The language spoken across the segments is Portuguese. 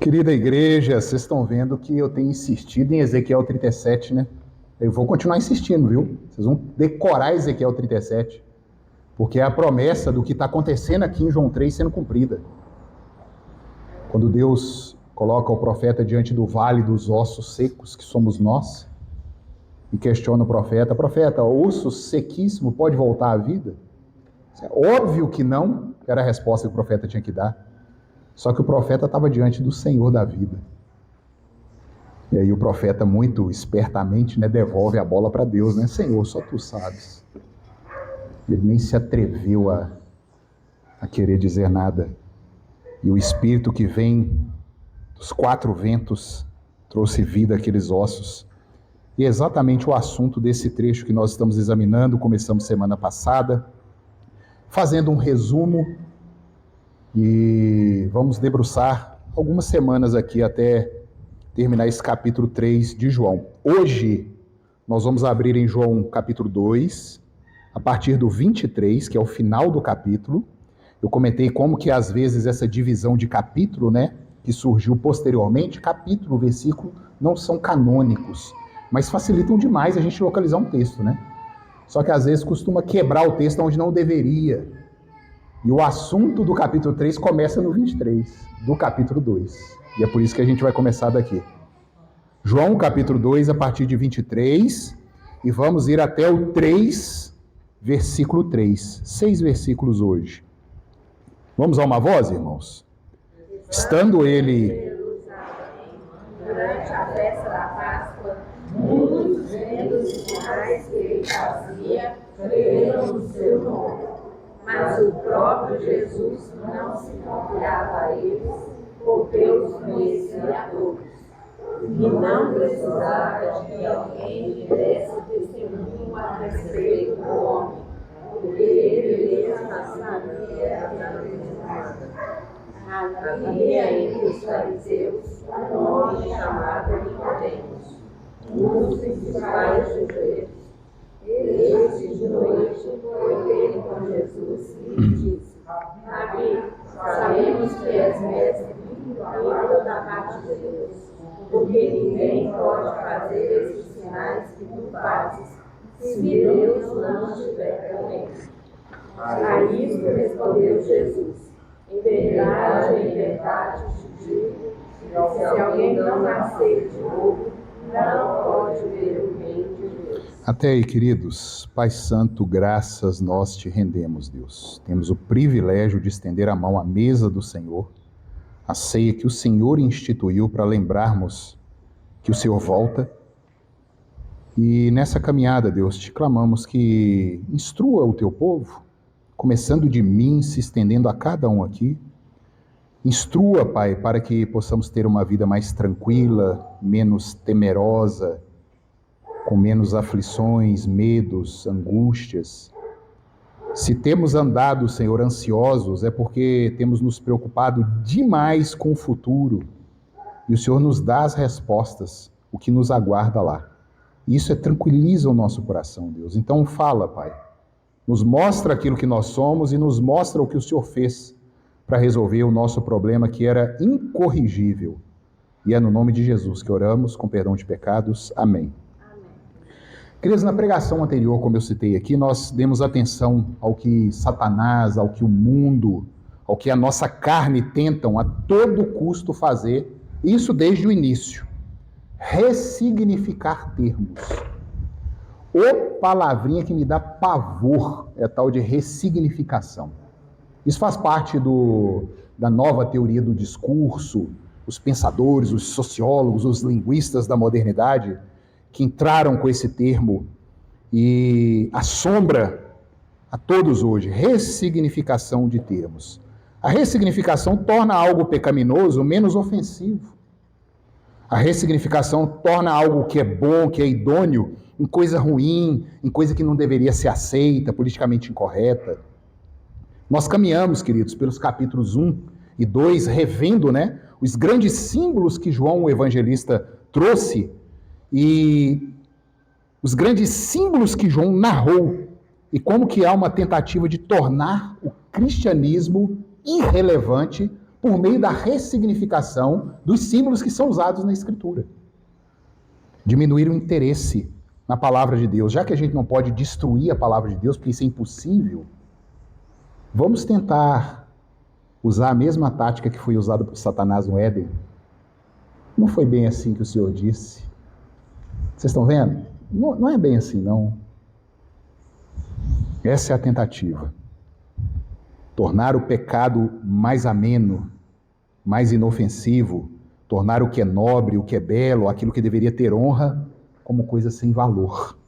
Querida igreja, vocês estão vendo que eu tenho insistido em Ezequiel 37, né? Eu vou continuar insistindo, viu? Vocês vão decorar Ezequiel 37, porque é a promessa do que está acontecendo aqui em João 3 sendo cumprida. Quando Deus coloca o profeta diante do vale dos ossos secos, que somos nós, e questiona o profeta, osso sequíssimo pode voltar à vida? Óbvio que não, era a resposta que o profeta tinha que dar. Só que o profeta estava diante do Senhor da vida. E aí o profeta, muito espertamente, né, devolve a bola para Deus, né? Senhor, só tu sabes. Ele nem se atreveu a querer dizer nada. E o Espírito que vem dos quatro ventos trouxe vida àqueles ossos. E é exatamente o assunto desse trecho que nós estamos examinando, começamos semana passada, fazendo um resumo, e vamos debruçar algumas semanas aqui até terminar esse capítulo 3 de João. Hoje nós vamos abrir em João capítulo 2, a partir do 23, que é o final do capítulo. Eu comentei como que às vezes essa divisão de capítulo, né, que surgiu posteriormente, capítulo, versículo, não são canônicos, mas facilitam demais a gente localizar um texto, né? Só que às vezes costuma quebrar o texto onde não deveria. E o assunto do capítulo 3 começa no 23, do capítulo 2. E é por isso que a gente vai começar daqui. João capítulo 2, a partir de 23, e vamos ir até o 3, versículo 3. 6 versículos hoje. Vamos a uma voz, irmãos? Estando ele... Durante a festa da Páscoa, muitos vendo os sinais que ele fazia, creram no seu nome. Mas o próprio Jesus não se confiava a eles, porque os conhecia a todos. E não precisava de que alguém lhe desse testemunho a respeito do homem, porque ele mesmo sabia da verdade. Havia entre os fariseus um homem chamado Nicodemos, um dos principais judeus. Este de noite foi ter com Jesus e lhe disse: Rabi, sabemos que és mestre vindo da parte de Deus, porque ninguém pode fazer esses sinais que tu fazes, se Deus não estiver com ele. A isto respondeu Jesus: em verdade te digo, se alguém não nascer de novo, não pode ver o reino de Deus. Até aí, queridos, Pai Santo, graças nós te rendemos, Deus. Temos o privilégio de estender a mão à mesa do Senhor, a ceia que o Senhor instituiu para lembrarmos que o Senhor volta. E nessa caminhada, Deus, te clamamos que instrua o teu povo, começando de mim, se estendendo a cada um aqui. Instrua, Pai, para que possamos ter uma vida mais tranquila, menos temerosa, com menos aflições, medos, angústias. Se temos andado, Senhor, ansiosos, é porque temos nos preocupado demais com o futuro. E o Senhor nos dá as respostas, o que nos aguarda lá. E isso tranquiliza o nosso coração, Deus. Então fala, Pai. Nos mostra aquilo que nós somos e nos mostra o que o Senhor fez para resolver o nosso problema que era incorrigível. E é no nome de Jesus que oramos, com perdão de pecados. Amém. Queridos, na pregação anterior, como eu citei aqui, nós demos atenção ao que Satanás, ao que o mundo, ao que a nossa carne tentam a todo custo fazer, isso desde o início. Ressignificar termos. Ô palavrinha que me dá pavor é a tal de ressignificação. Isso faz parte da nova teoria do discurso, os pensadores, os sociólogos, os linguistas da modernidade, que entraram com esse termo e assombra a todos hoje, ressignificação de termos. A ressignificação torna algo pecaminoso menos ofensivo. A ressignificação torna algo que é bom, que é idôneo, em coisa ruim, em coisa que não deveria ser aceita, politicamente incorreta. Nós caminhamos, queridos, pelos capítulos 1 e 2, revendo, né, os grandes símbolos que João, o evangelista, trouxe e os grandes símbolos que João narrou e como que há uma tentativa de tornar o cristianismo irrelevante por meio da ressignificação dos símbolos que são usados na Escritura. Diminuir o interesse na palavra de Deus. Já que a gente não pode destruir a palavra de Deus, porque isso é impossível, vamos tentar usar a mesma tática que foi usada por Satanás no Éden. Não foi bem assim que o Senhor disse. Vocês estão vendo? Não é bem assim, não. Essa é a tentativa. Tornar o pecado mais ameno, mais inofensivo, tornar o que é nobre, o que é belo, aquilo que deveria ter honra, como coisa sem valor.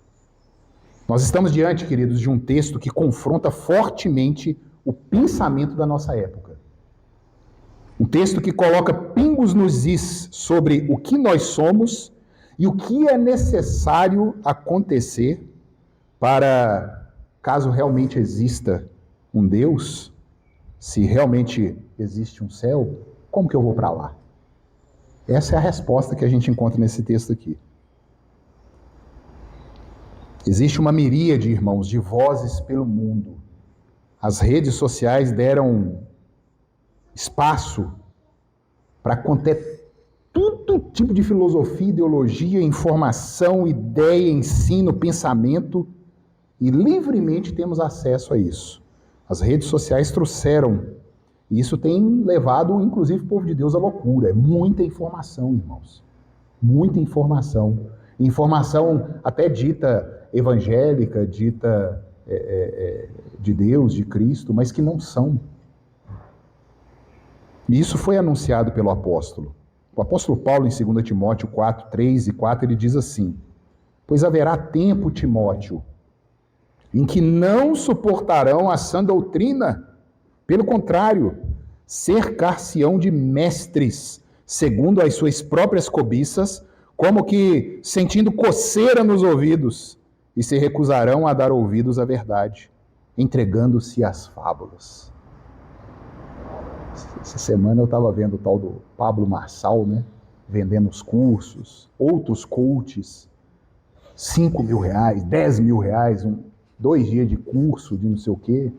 Nós estamos diante, queridos, de um texto que confronta fortemente o pensamento da nossa época. Um texto que coloca pingos nos is sobre o que nós somos e o que é necessário acontecer para, caso realmente exista um Deus, se realmente existe um céu, como que eu vou para lá? Essa é a resposta que a gente encontra nesse texto aqui. Existe uma miríade, irmãos, de vozes pelo mundo. As redes sociais deram espaço para conter todo tipo de filosofia, ideologia, informação, ideia, ensino, pensamento, e livremente temos acesso a isso. As redes sociais trouxeram, e isso tem levado, inclusive, o povo de Deus à loucura. É muita informação, irmãos. Muita informação. Informação até dita evangélica, dita de Deus, de Cristo, mas que não são. E isso foi anunciado pelo apóstolo. O apóstolo Paulo, em 2 Timóteo 4, 3 e 4, ele diz assim: pois haverá tempo, Timóteo, em que não suportarão a sã doutrina. Pelo contrário, cercar-se-ão de mestres, segundo as suas próprias cobiças, como que sentindo coceira nos ouvidos, e se recusarão a dar ouvidos à verdade, entregando-se às fábulas. Essa semana eu estava vendo o tal do Pablo Marçal, né? Vendendo os cursos, outros coaches, 5 mil reais, 10 mil reais, 2 dias de curso de não sei o quê.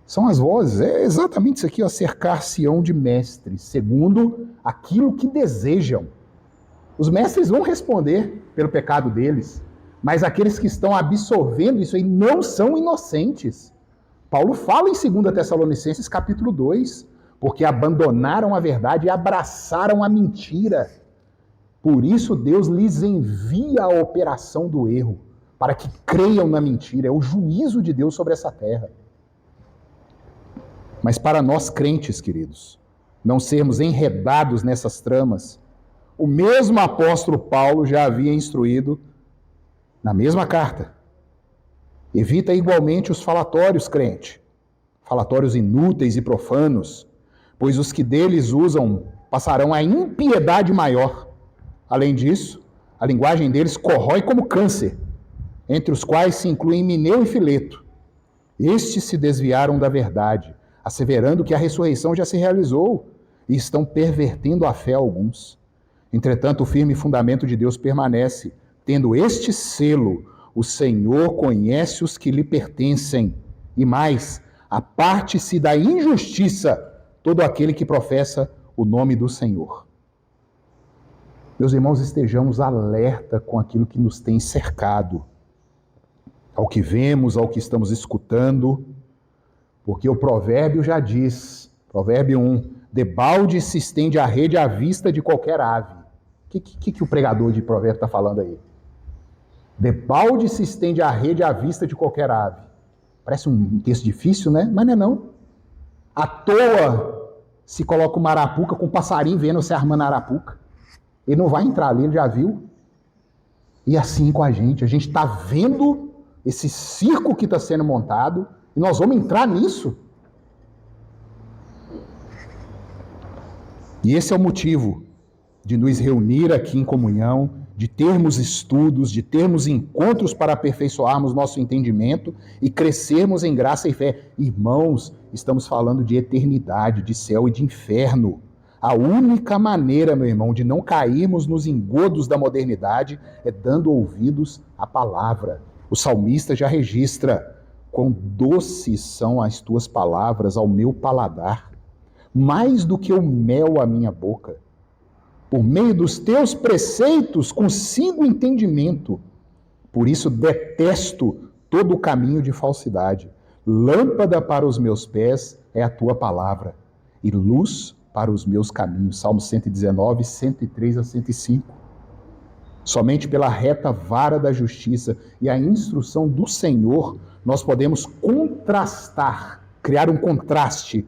São as vozes, é exatamente isso aqui, ó, cercar-se-ão de mestres, segundo aquilo que desejam. Os mestres vão responder pelo pecado deles, mas aqueles que estão absorvendo isso aí não são inocentes. Paulo fala em 2 Tessalonicenses capítulo 2, porque abandonaram a verdade e abraçaram a mentira. Por isso Deus lhes envia a operação do erro, para que creiam na mentira. É o juízo de Deus sobre essa terra. Mas para nós crentes, queridos, não sermos enredados nessas tramas, o mesmo apóstolo Paulo já havia instruído na mesma carta. Evita igualmente os falatórios, crente, falatórios inúteis e profanos, pois os que deles usam passarão a impiedade maior. Além disso, a linguagem deles corrói como câncer, entre os quais se incluem Himeneu e Fileto. Estes se desviaram da verdade, asseverando que a ressurreição já se realizou, e estão pervertendo a fé a alguns. Entretanto, o firme fundamento de Deus permanece, tendo este selo: o Senhor conhece os que lhe pertencem, e mais, aparte-se da injustiça todo aquele que professa o nome do Senhor. Meus irmãos, estejamos alerta com aquilo que nos tem cercado, ao que vemos, ao que estamos escutando, porque o provérbio já diz, provérbio 1, debalde se estende a rede à vista de qualquer ave. O que o pregador de provérbio está falando aí? Debalde se estende a rede à vista de qualquer ave. Parece um texto difícil, né? Mas não é não. À toa se coloca uma arapuca com um passarinho vendo você armando a arapuca. Ele não vai entrar ali, ele já viu. E assim com a gente está vendo esse circo que está sendo montado e nós vamos entrar nisso. E esse é o motivo de nos reunir aqui em comunhão, de termos estudos, de termos encontros para aperfeiçoarmos nosso entendimento e crescermos em graça e fé. Irmãos, estamos falando de eternidade, de céu e de inferno. A única maneira, meu irmão, de não cairmos nos engodos da modernidade é dando ouvidos à palavra. O salmista já registra: quão doces são as tuas palavras ao meu paladar, mais do que o mel à minha boca. Por meio dos teus preceitos consigo entendimento. Por isso detesto todo o caminho de falsidade. Lâmpada para os meus pés é a tua palavra, e luz para os meus caminhos. Salmo 119, 103 a 105. Somente pela reta vara da justiça e a instrução do Senhor, nós podemos contrastar, criar um contraste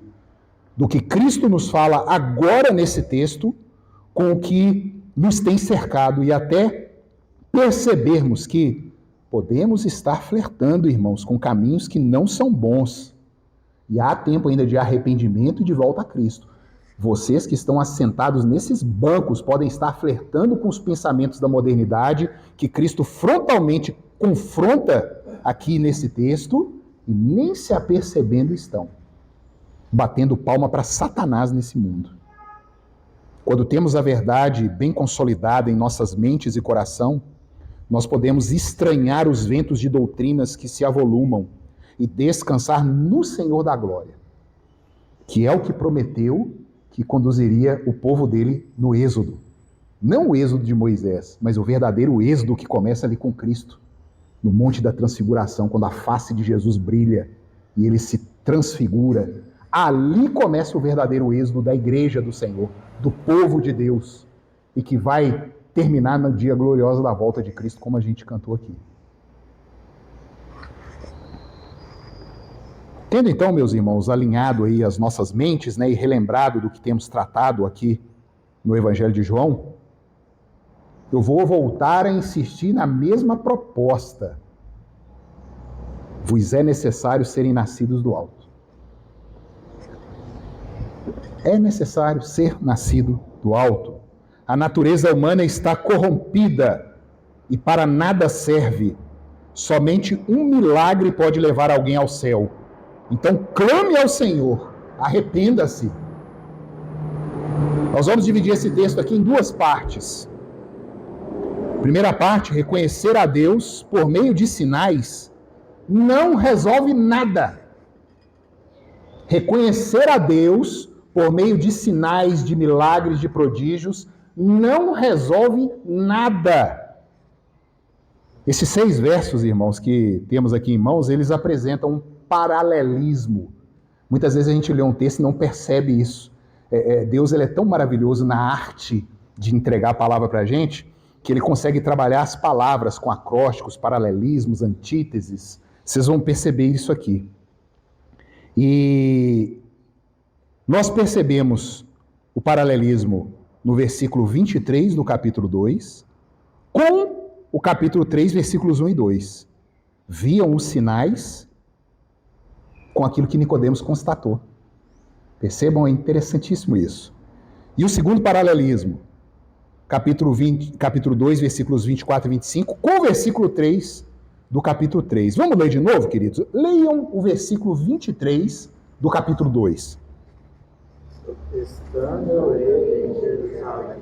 do que Cristo nos fala agora nesse texto com o que nos tem cercado e até percebermos que podemos estar flertando, irmãos, com caminhos que não são bons. E há tempo ainda de arrependimento e de volta a Cristo. Vocês que estão assentados nesses bancos podem estar flertando com os pensamentos da modernidade que Cristo frontalmente confronta aqui nesse texto e nem se apercebendo estão, batendo palma para Satanás nesse mundo. Quando temos a verdade bem consolidada em nossas mentes e coração, nós podemos estranhar os ventos de doutrinas que se avolumam e descansar no Senhor da glória, que é o que prometeu que conduziria o povo dele no êxodo. Não o êxodo de Moisés, mas o verdadeiro êxodo que começa ali com Cristo, no Monte da Transfiguração, quando a face de Jesus brilha e ele se transfigura. Ali começa o verdadeiro êxodo da igreja do Senhor, do povo de Deus, e que vai terminar no dia glorioso da volta de Cristo, como a gente cantou aqui. Tendo então, meus irmãos, alinhado aí as nossas mentes, e relembrado do que temos tratado aqui no Evangelho de João, eu vou voltar a insistir na mesma proposta. Vos é necessário serem nascidos do alto. É necessário ser nascido do alto. A natureza humana está corrompida e para nada serve. Somente um milagre pode levar alguém ao céu. Então clame ao Senhor, arrependa-se. Nós vamos dividir esse texto aqui em duas partes. Primeira parte, reconhecer a Deus por meio de sinais não resolve nada. Reconhecer a Deus por meio de sinais, de milagres, de prodígios, não resolve nada. Esses 6 versos, irmãos, que temos aqui em mãos, eles apresentam um paralelismo. Muitas vezes a gente lê um texto e não percebe isso. Deus ele é tão maravilhoso na arte de entregar a palavra para a gente, que ele consegue trabalhar as palavras com acrósticos, paralelismos, antíteses. Vocês vão perceber isso aqui. E nós percebemos o paralelismo no versículo 23 do capítulo 2, com o capítulo 3, versículos 1 e 2. Viam os sinais com aquilo que Nicodemos constatou. Percebam, é interessantíssimo isso. E o segundo paralelismo, capítulo 2, versículos 24 e 25, com o versículo 3 do capítulo 3. Vamos ler de novo, queridos? Leiam o versículo 23 do capítulo 2. Estando ele em Jerusalém,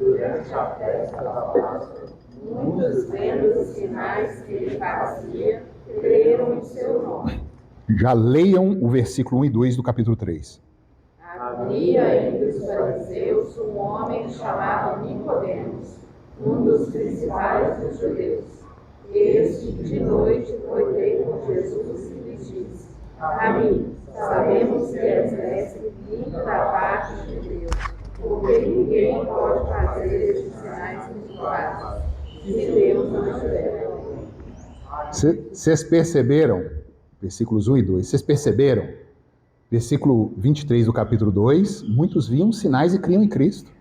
durante a festa da Páscoa, muitos vendo os sinais que ele fazia, creram em seu nome. Já leiam o versículo 1 e 2 do capítulo 3. Havia entre os fariseus um homem chamado Nicodemos, um dos principais dos judeus. Este, de noite, foi ter com Jesus e lhe disse: Rabi, sabemos que és mestre vindo da parte de Deus, porque ninguém pode fazer estes sinais que tu fazes, se Deus não estiver. Vocês perceberam? Versículos 1 e 2. Vocês perceberam? Versículo 23 do capítulo 2. Muitos viam sinais e criam em Cristo.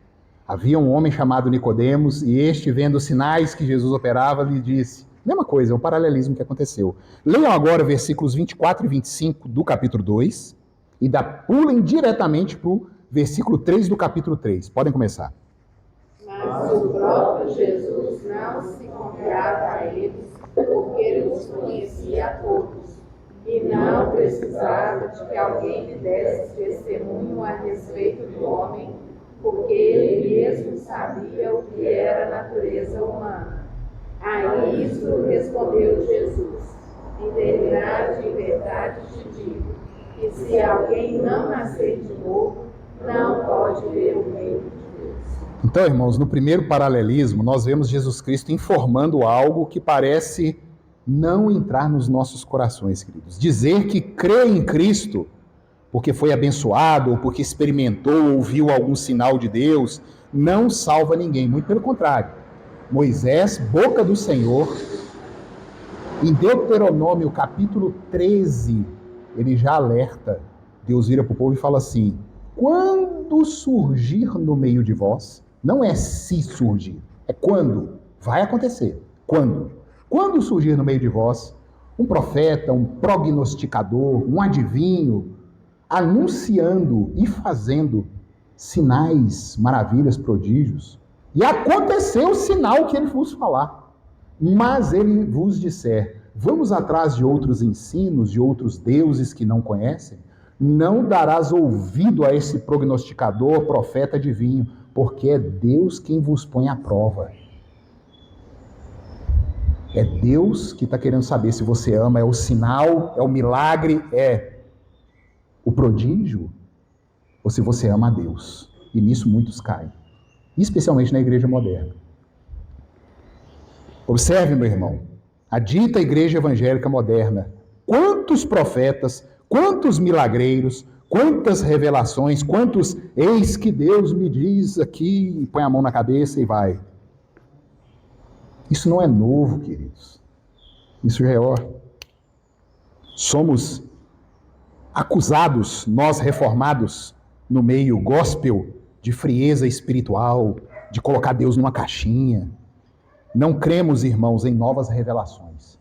Havia um homem chamado Nicodemos, e este, vendo os sinais que Jesus operava, lhe disse... Mesma coisa, é um paralelismo que aconteceu. Leiam agora versículos 24 e 25 do capítulo 2 e pulem diretamente para o versículo 3 do capítulo 3. Podem começar. Mas o próprio Jesus não se confiava a eles, porque ele os conhecia a todos, e não precisava de que alguém lhe desse testemunho a respeito do homem, porque ele mesmo sabia o que era a natureza humana. A isso respondeu Jesus: em verdade te digo, que se alguém não nascer de novo, não pode ver o reino de Deus. Então, irmãos, no primeiro paralelismo, nós vemos Jesus Cristo informando algo que parece não entrar nos nossos corações, queridos. Dizer que crê em Cristo porque foi abençoado, ou porque experimentou, ou viu algum sinal de Deus, não salva ninguém. Muito pelo contrário. Moisés, boca do Senhor, em Deuteronômio capítulo 13, ele já alerta. Deus vira para o povo e fala assim: quando surgir no meio de vós, não é se surgir, é quando, vai acontecer. Quando? Quando surgir no meio de vós um profeta, um prognosticador, um adivinho, anunciando e fazendo sinais, maravilhas, prodígios, e aconteceu o sinal que ele vos falar, mas ele vos disser: vamos atrás de outros ensinos, de outros deuses que não conhecem, não darás ouvido a esse prognosticador, profeta, adivinho, porque é Deus quem vos põe à prova. É Deus que está querendo saber se você ama, é o sinal, é o milagre, é o prodígio, ou se você ama a Deus. E nisso muitos caem, especialmente na igreja moderna. Observe, meu irmão, a dita igreja evangélica moderna, quantos profetas, quantos milagreiros, quantas revelações, quantos eis que Deus me diz aqui, e põe a mão na cabeça e vai. Isso não é novo, queridos. Isso já é Somos acusados, nós reformados, no meio gospel, de frieza espiritual, de colocar Deus numa caixinha. Não cremos, irmãos, em novas revelações.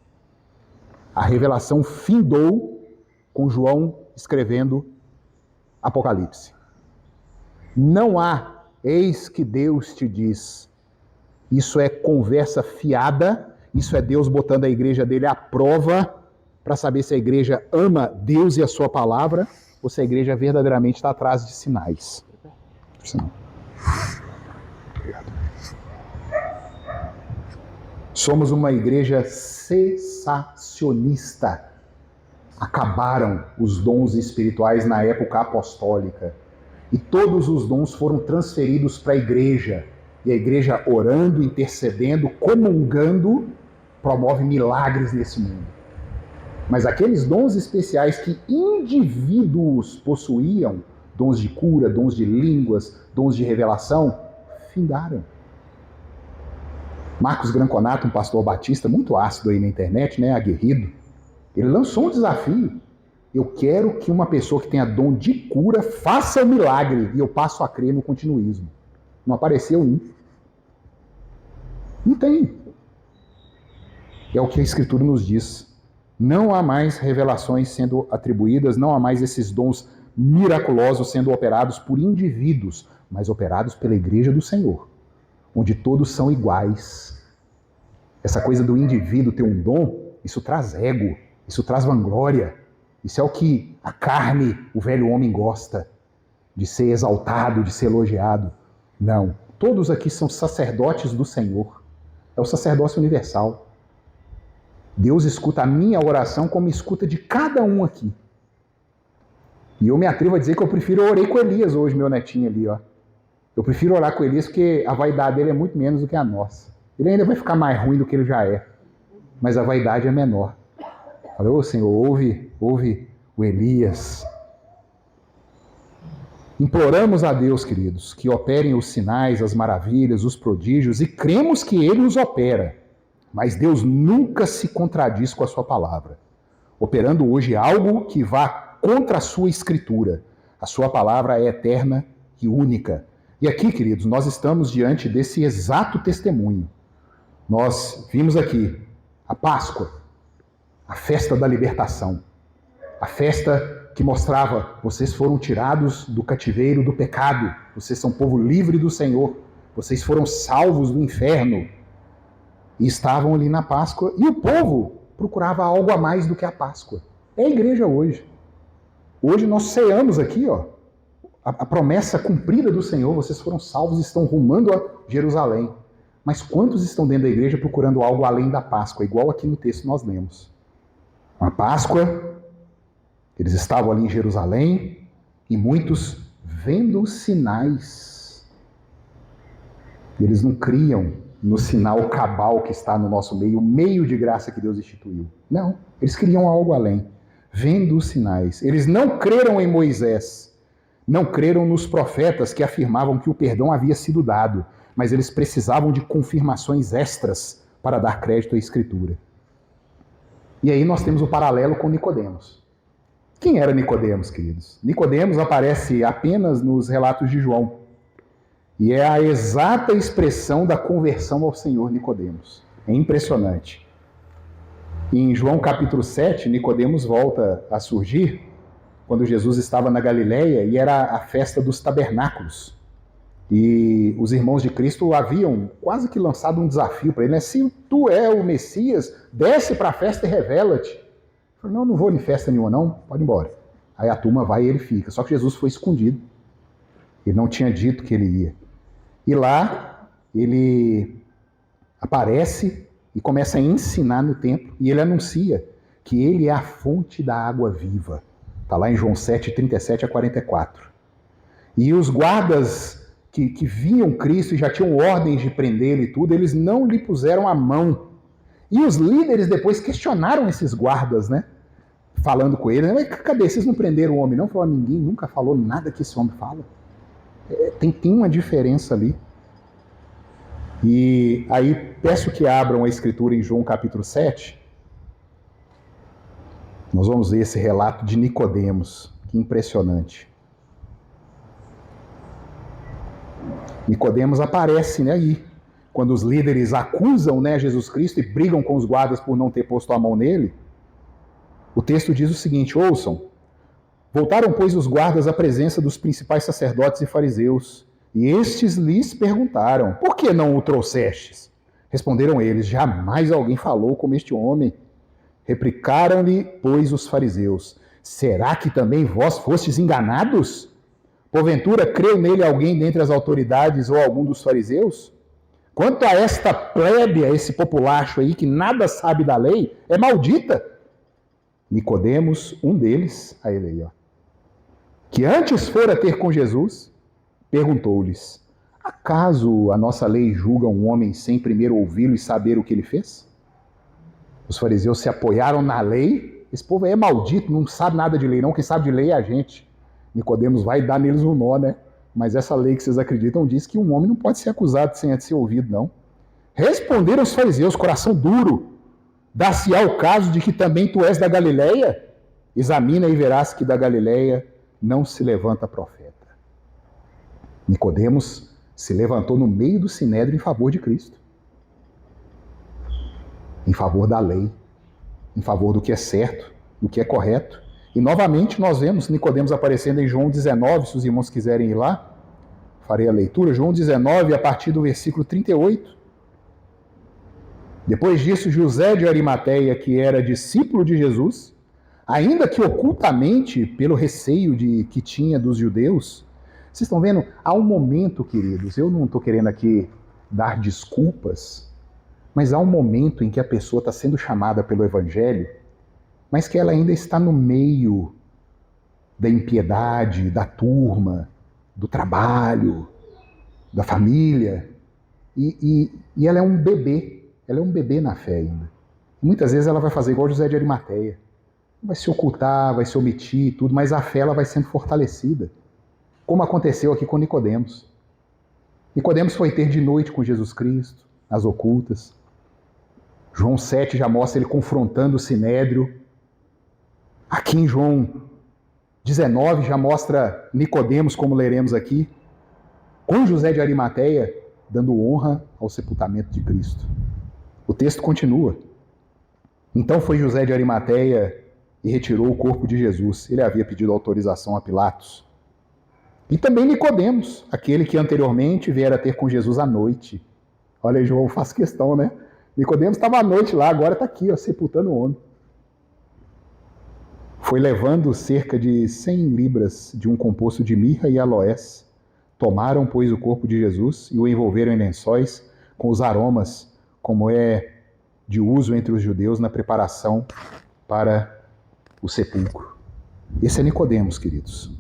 A revelação findou com João escrevendo Apocalipse. Não há, eis que Deus te diz. Isso é conversa fiada, isso é Deus botando a igreja dele à prova para saber se a igreja ama Deus e a sua palavra ou se a igreja verdadeiramente está atrás de sinais. Obrigado. Somos uma igreja cessacionista. Acabaram os dons espirituais na época apostólica e todos os dons foram transferidos para a igreja. E a igreja orando, intercedendo, comungando, promove milagres nesse mundo. Mas aqueles dons especiais que indivíduos possuíam, dons de cura, dons de línguas, dons de revelação, findaram. Marcos Granconato, um pastor batista muito ácido aí na internet, né, aguerrido, ele lançou um desafio. Eu quero que uma pessoa que tenha dom de cura faça o milagre e eu passo a crer no continuismo. Não apareceu um. Não tem. É o que a Escritura nos diz. Não há mais revelações sendo atribuídas, não há mais esses dons miraculosos sendo operados por indivíduos, mas operados pela igreja do Senhor, onde todos são iguais. Essa coisa do indivíduo ter um dom, isso traz ego, isso traz vanglória. Isso é o que a carne, o velho homem gosta, de ser exaltado, de ser elogiado. Não, todos aqui são sacerdotes do Senhor. É o sacerdócio universal. Deus escuta a minha oração como escuta de cada um aqui. E eu me atrevo a dizer que eu orei com Elias hoje, meu netinho ali, ó. Eu prefiro orar com Elias porque a vaidade dele é muito menos do que a nossa. Ele ainda vai ficar mais ruim do que ele já é, mas a vaidade é menor. Falei, ô Senhor, ouve o Elias. Imploramos a Deus, queridos, que operem os sinais, as maravilhas, os prodígios, e cremos que Ele os opera. Mas Deus nunca se contradiz com a sua palavra, operando hoje algo que vá contra a sua escritura. A sua palavra é eterna e única. E aqui, queridos, nós estamos diante desse exato testemunho. Nós vimos aqui a Páscoa, a festa da libertação, a festa que mostrava, vocês foram tirados do cativeiro do pecado, vocês são povo livre do Senhor, vocês foram salvos do inferno. E estavam ali na Páscoa, e o povo procurava algo a mais do que a Páscoa. É a igreja hoje. Hoje nós ceamos aqui, ó, a promessa cumprida do Senhor, vocês foram salvos e estão rumando a Jerusalém. Mas quantos estão dentro da igreja procurando algo além da Páscoa? Igual aqui no texto nós lemos. A Páscoa, eles estavam ali em Jerusalém, e muitos vendo os sinais. Eles não criam no sinal cabal que está no nosso meio, o meio de graça que Deus instituiu. Não, eles criam algo além, vendo os sinais. Eles não creram em Moisés, não creram nos profetas que afirmavam que o perdão havia sido dado, mas eles precisavam de confirmações extras para dar crédito à Escritura. E aí nós temos o paralelo com Nicodemos. Quem era Nicodemos, queridos? Nicodemos aparece apenas nos relatos de João. E é a exata expressão da conversão ao Senhor Nicodemos. É impressionante. Em João capítulo 7, Nicodemos volta a surgir quando Jesus estava na Galileia e era a festa dos tabernáculos. E os irmãos de Cristo haviam quase que lançado um desafio para ele, né? Se tu é o Messias, desce para a festa e revela-te. Ele falou, não vou em festa nenhuma não, pode ir embora. Aí a turma vai e ele fica. Só que Jesus foi escondido. Ele não tinha dito que ele ia. E lá ele aparece e começa a ensinar no templo. E ele anuncia que ele é a fonte da água viva. Está lá em João 7, 37 a 44. E os guardas que viam Cristo e já tinham ordens de prendê-lo e tudo, eles não lhe puseram a mão. E os líderes depois questionaram esses guardas, né? Falando com ele, mas cadê? Vocês não prenderam o homem não? Falou, ninguém nunca falou nada que esse homem fala. Tem uma diferença ali. E aí peço que abram a Escritura em João capítulo 7. Nós vamos ver esse relato de Nicodemos. Que impressionante. Nicodemos aparece, né, aí, quando os líderes acusam, né, Jesus Cristo e brigam com os guardas por não ter posto a mão nele. O texto diz o seguinte, ouçam, voltaram, pois, os guardas à presença dos principais sacerdotes e fariseus, e estes lhes perguntaram, por que não o trouxestes? Responderam eles, jamais alguém falou como este homem. Replicaram-lhe, pois, os fariseus, será que também vós fostes enganados? Porventura, creu nele alguém dentre as autoridades ou algum dos fariseus? Quanto a esta plebe, a esse populacho aí que nada sabe da lei, é maldita. Nicodemos, um deles, a ele aí, ó, que antes fora ter com Jesus, perguntou-lhes, acaso a nossa lei julga um homem sem primeiro ouvi-lo e saber o que ele fez? Os fariseus se apoiaram na lei, esse povo aí é maldito, não sabe nada de lei não, quem sabe de lei é a gente. Nicodemos vai dar neles um nó, né? Mas essa lei que vocês acreditam diz que um homem não pode ser acusado sem antes ser ouvido, não. Responderam os fariseus, coração duro, dá-se-á o caso de que também tu és da Galileia? Examina e verás que da Galileia não se levanta profeta. Nicodemos se levantou no meio do sinédrio em favor de Cristo. Em favor da lei, em favor do que é certo, do que é correto. E novamente nós vemos Nicodemos aparecendo em João 19, se os irmãos quiserem ir lá, farei a leitura, João 19, a partir do versículo 38. Depois disso, José de Arimateia, que era discípulo de Jesus, ainda que ocultamente, pelo receio que tinha dos judeus, vocês estão vendo? Há um momento, queridos, eu não estou querendo aqui dar desculpas, mas há um momento em que a pessoa está sendo chamada pelo Evangelho, mas que ela ainda está no meio da impiedade, da turma, do trabalho, da família, e ela é um bebê na fé ainda. E muitas vezes ela vai fazer igual José de Arimateia, vai se ocultar, vai se omitir, tudo, mas a fé ela vai sendo fortalecida, como aconteceu aqui com Nicodemos. Nicodemos foi ter de noite com Jesus Cristo, às ocultas. João 7 já mostra ele confrontando o sinédrio. Aqui em João 19 já mostra Nicodemos, como leremos aqui, com José de Arimateia, dando honra ao sepultamento de Cristo. O texto continua. Então foi José de Arimateia e retirou o corpo de Jesus. Ele havia pedido autorização a Pilatos. E também Nicodemos, aquele que anteriormente viera ter com Jesus à noite. Olha aí, João faz questão, né? Nicodemos estava à noite lá, agora está aqui, ó, sepultando o homem. Foi levando cerca de 100 libras de um composto de mirra e aloés. Tomaram, pois, o corpo de Jesus e o envolveram em lençóis com os aromas, como é de uso entre os judeus na preparação para o sepulcro. Esse é Nicodemos, queridos.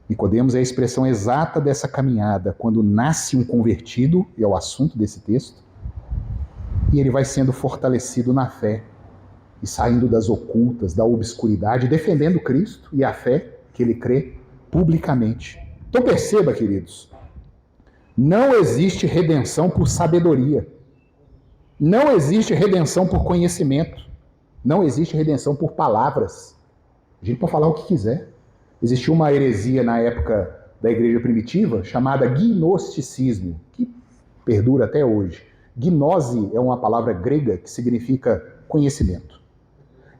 Nicodemos é a expressão exata dessa caminhada, quando nasce um convertido, e é o assunto desse texto, e ele vai sendo fortalecido na fé, e saindo das ocultas, da obscuridade, defendendo Cristo e a fé que ele crê publicamente. Então perceba, queridos, não existe redenção por sabedoria, não existe redenção por conhecimento, não existe redenção por palavras. A gente pode falar o que quiser. Existiu uma heresia na época da igreja primitiva chamada gnosticismo, que perdura até hoje. Gnose é uma palavra grega que significa conhecimento.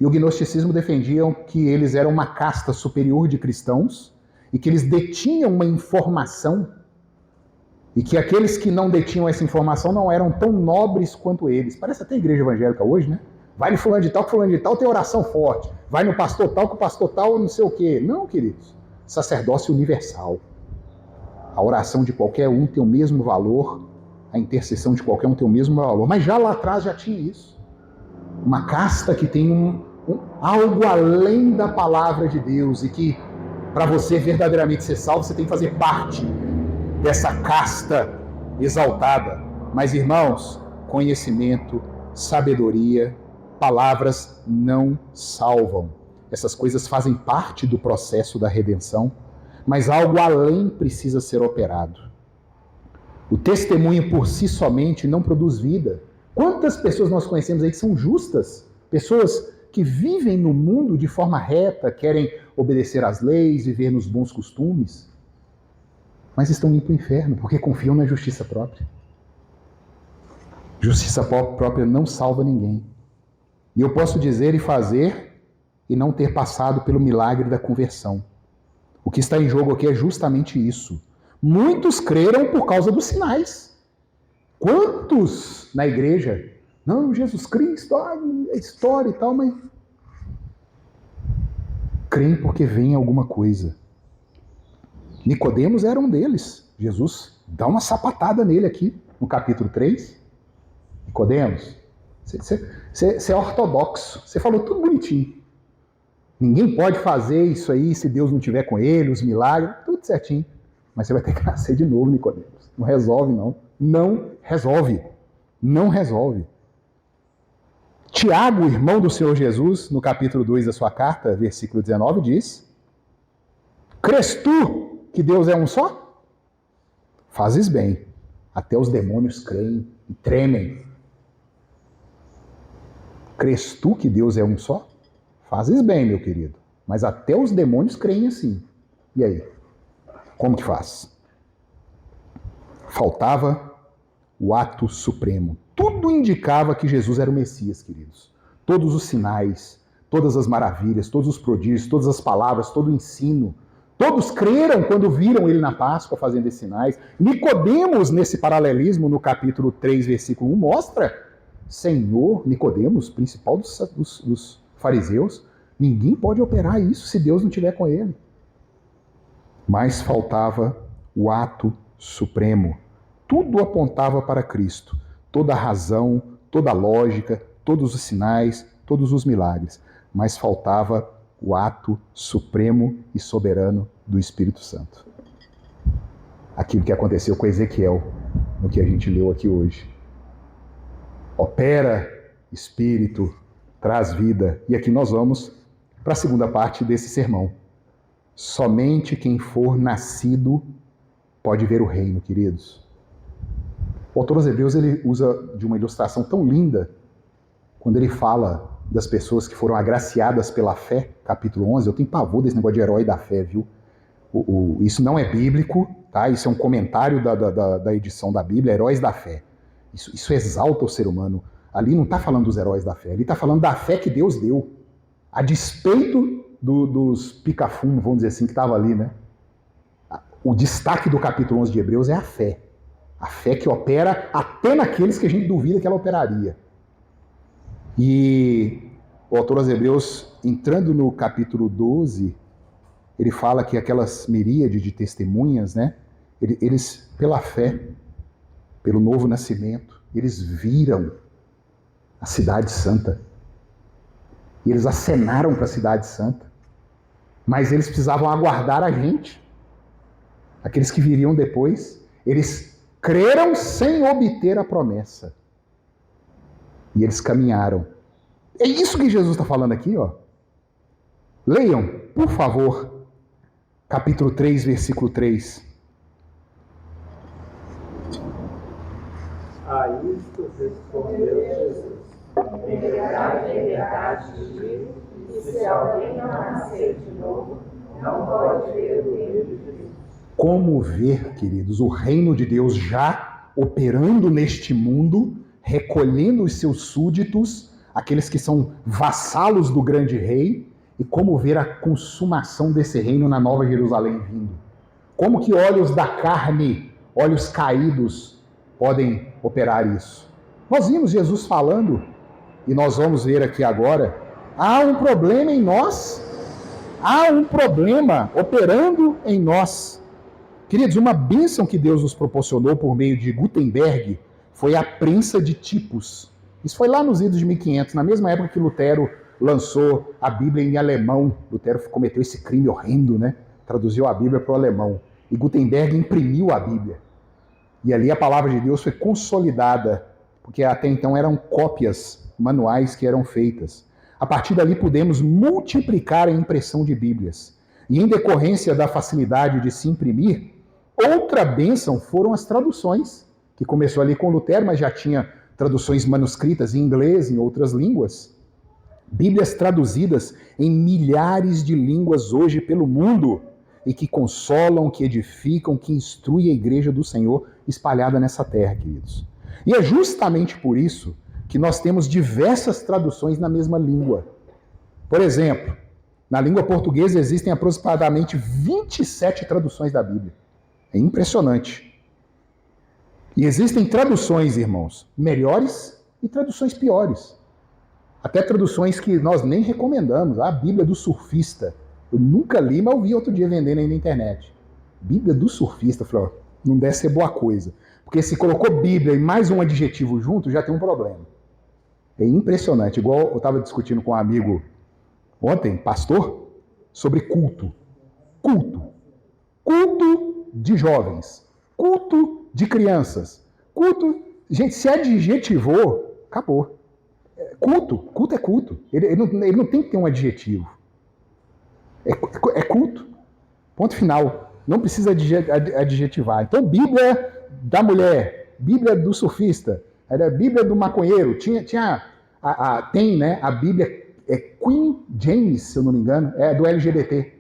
E o gnosticismo defendiam que eles eram uma casta superior de cristãos e que eles detinham uma informação e que aqueles que não detinham essa informação não eram tão nobres quanto eles. Parece até a igreja evangélica hoje, né? Vai no fulano de tal, que fulano de tal tem oração forte. Vai no pastor tal, que o pastor tal não sei o quê. Não, queridos. Sacerdócio universal. A oração de qualquer um tem o mesmo valor, a intercessão de qualquer um tem o mesmo valor. Mas já lá atrás já tinha isso. Uma casta que tem algo além da palavra de Deus e que, para você verdadeiramente ser salvo, você tem que fazer parte dessa casta exaltada. Mas, irmãos, conhecimento, sabedoria, palavras não salvam. Essas coisas fazem parte do processo da redenção, mas algo além precisa ser operado. O testemunho por si somente não produz vida. Quantas pessoas nós conhecemos aí que são justas? Pessoas que vivem no mundo de forma reta, querem obedecer às leis, viver nos bons costumes, mas estão indo para o inferno porque confiam na justiça própria. Justiça própria não salva ninguém. E eu posso dizer e fazer e não ter passado pelo milagre da conversão. O que está em jogo aqui é justamente isso. Muitos creram por causa dos sinais. Quantos na igreja? Não, Jesus Cristo, é história e tal, mas creem porque vem alguma coisa. Nicodemos era um deles. Jesus dá uma sapatada nele aqui, no capítulo 3. Nicodemos, você é ortodoxo, você falou tudo bonitinho. Ninguém pode fazer isso aí se Deus não estiver com ele, os milagres, tudo certinho. Mas você vai ter que nascer de novo, Nicodemos. Não resolve, não. Não resolve. Não resolve. Tiago, irmão do Senhor Jesus, no capítulo 2 da sua carta, versículo 19, diz: crês tu que Deus é um só? Fazes bem. Até os demônios creem e tremem. Crês tu que Deus é um só? Fazes bem, meu querido. Mas até os demônios creem assim. E aí? Como que faz? Faltava o ato supremo. Tudo indicava que Jesus era o Messias, queridos. Todos os sinais, todas as maravilhas, todos os prodígios, todas as palavras, todo o ensino. Todos creram quando viram ele na Páscoa fazendo esses sinais. Nicodemos, nesse paralelismo, no capítulo 3, versículo 1, mostra: Senhor, Nicodemos, principal dos fariseus, ninguém pode operar isso se Deus não estiver com ele. Mas faltava o ato supremo. Tudo apontava para Cristo. Toda a razão, toda a lógica, todos os sinais, todos os milagres. Mas faltava o ato supremo e soberano do Espírito Santo. Aquilo que aconteceu com Ezequiel, no que a gente leu aqui hoje. Opera, Espírito, traz vida. E aqui nós vamos para a segunda parte desse sermão. Somente quem for nascido pode ver o reino, queridos. O autor aos Hebreus, ele usa de uma ilustração tão linda quando ele fala das pessoas que foram agraciadas pela fé, capítulo 11. Eu tenho pavor desse negócio de herói da fé, viu? Isso não é bíblico, tá? Isso é um comentário da edição da Bíblia, Heróis da Fé. Isso exalta o ser humano. Ali não está falando dos heróis da fé, ali está falando da fé que Deus deu. A despeito dos pica-fumo, vamos dizer assim, que estava ali, né? O destaque do capítulo 11 de Hebreus é a fé. A fé que opera até naqueles que a gente duvida que ela operaria. E o autor aos Hebreus, entrando no capítulo 12, ele fala que aquelas miríades de testemunhas, né? Eles, pela fé, pelo novo nascimento, eles viram a cidade santa. E eles acenaram para a cidade santa. Mas eles precisavam aguardar a gente. aqueles que viriam depois, eles creram sem obter a promessa. E eles caminharam. É isso que Jesus está falando aqui, ó. Leiam, por favor, capítulo 3, versículo 3. A isto respondeu Jesus: em verdade te digo, que se alguém não nascer de novo, não pode ver o reino de Deus. Como ver, queridos, o reino de Deus já operando neste mundo, recolhendo os seus súditos, aqueles que são vassalos do grande rei, e como ver a consumação desse reino na Nova Jerusalém vindo. Como que olhos da carne, olhos caídos, podem operar isso? Nós vimos Jesus falando, e nós vamos ver aqui agora, há um problema em nós, há um problema operando em nós. Queridos, uma bênção que Deus nos proporcionou por meio de Gutenberg foi a prensa de tipos. Isso foi lá nos idos de 1500, na mesma época que Lutero lançou a Bíblia em alemão. Lutero cometeu esse crime horrendo, né? Traduziu a Bíblia para o alemão. E Gutenberg imprimiu a Bíblia. E ali a palavra de Deus foi consolidada, porque até então eram cópias manuais que eram feitas. A partir dali pudemos multiplicar a impressão de Bíblias. E em decorrência da facilidade de se imprimir, outra bênção foram as traduções, que começou ali com Lutero, mas já tinha traduções manuscritas em inglês, em outras línguas. Bíblias traduzidas em milhares de línguas hoje pelo mundo, e que consolam, que edificam, que instruem a igreja do Senhor espalhada nessa terra, queridos. E é justamente por isso que nós temos diversas traduções na mesma língua. Por exemplo, na língua portuguesa existem aproximadamente 27 traduções da Bíblia. É impressionante. E existem traduções, irmãos, melhores e traduções piores. Até traduções que nós nem recomendamos. A Bíblia do surfista. Eu nunca li, mas eu vi outro dia vendendo aí na internet. Bíblia do surfista. Eu falei, ó, não deve ser boa coisa. Porque se colocou Bíblia e mais um adjetivo junto, já tem um problema. É impressionante. Igual eu estava discutindo com um amigo ontem, pastor, sobre culto. Culto. Culto de jovens. Culto de crianças. Culto... Gente, se adjetivou, acabou. Culto é culto. Ele não tem que ter um adjetivo. É culto. Ponto final. Não precisa adjetivar. Então, Bíblia da mulher, Bíblia do surfista, era a Bíblia do maconheiro. Tem, né, a Bíblia Queen James, se eu não me engano, é do LGBT.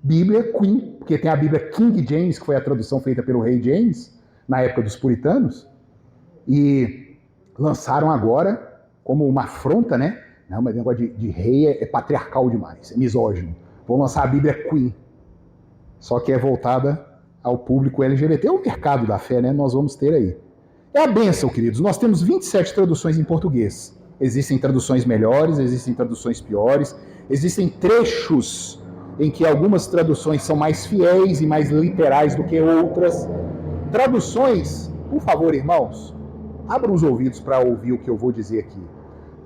Bíblia Queen, porque tem a Bíblia King James, que foi a tradução feita pelo rei James, na época dos puritanos, e lançaram agora como uma afronta, né? Não, mas o negócio de rei é patriarcal demais, é misógino. Vão lançar a Bíblia Queen, só que é voltada ao público LGBT. É o mercado da fé, né? Nós vamos ter aí. É a bênção, queridos. Nós temos 27 traduções em português. Existem traduções melhores, existem traduções piores, existem trechos em que algumas traduções são mais fiéis e mais literais do que outras. Traduções, por favor, irmãos, abram os ouvidos para ouvir o que eu vou dizer aqui.